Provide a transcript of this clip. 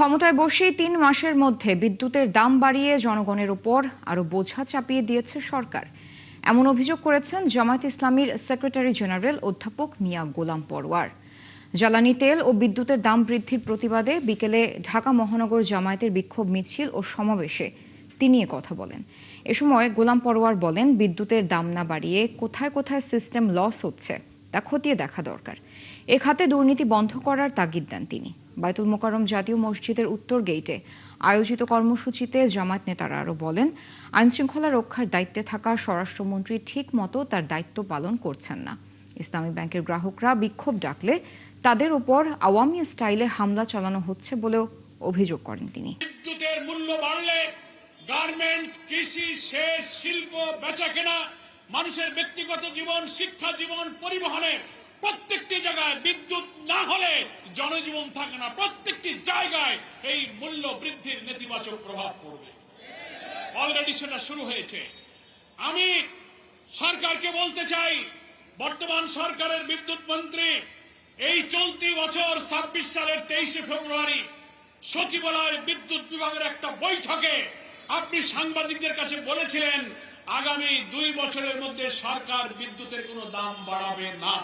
ক্ষমতায় বসেই ৩ মাসের মধ্যে বিদ্যুতের দাম বাড়িয়ে জনগণের উপর আরো বোঝা চাপিয়ে দিয়েছে সরকার। এমন অভিযোগ করেছেন জামায়াতে ইসলামীর সেক্রেটারি জেনারেল অধ্যাপক মিয়া গোলাম পরোয়ার। জ্বালানি তেল ও বিদ্যুতের দাম বৃদ্ধির প্রতিবাদে বিকেলে ঢাকা মহানগর জামায়াতের বিক্ষোভ মিছিল ও সমাবেশে তিনি কথা বলেন। এ সময় গোলাম পরোয়ার বলেন, বিদ্যুতের দাম না বাড়িয়ে কোথায় কোথায় সিস্টেম লস হচ্ছে তা খতিয়ে দেখা দরকার। এ খাতে দুর্নীতি বন্ধ করার তাগিদ দেন তিনি। বায়তুল মোকাররম জাতীয় মসজিদের উত্তর গেইটে আয়োজিত কর্মসূচিতে জামায়াত নেতারা আরও বলেন, আইনশৃঙ্খলা রক্ষার দায়িত্বে থাকা স্বরাষ্ট্রমন্ত্রী ঠিক মতো তার দায়িত্ব পালন করছেন না। ইসলামী ব্যাংকের গ্রাহকরা বিক্ষোভ ডাকলে তাদের উপর আওয়ামী স্টাইলে হামলা চালানো হচ্ছে বলেও অভিযোগ করেন তিনি। বিদ্যুতের মূল্য বাড়লে গার্মেন্টস, কৃষি, সেচ, শিল্প, বেচাকেনা, মানুষের ব্যক্তিগত জীবন, শিক্ষা জীবন, পরিবহনে প্রত্যেকটি জায়গায় বিদ্যুৎ না হলে জনজীবন থাকে না। প্রত্যেকটি জায়গায় এই মূল্য বৃদ্ধির নেতিবাচক প্রভাব পড়বে। অলরেডি সেটা শুরু হয়েছে। আমি সরকারকে বলতে চাই, বর্তমান সরকারের বিদ্যুৎ মন্ত্রী এই চলতি বছর ২৬ সালের ২৩শে ফেব্রুয়ারি সচিবালয় বিদ্যুৎ বিভাগের একটা বৈঠকে আপনি সাংবাদিকদের কাছে বলেছিলেন, আগামী ২ বছরের মধ্যে সরকার বিদ্যুতের কোনো দাম বাড়াবে না।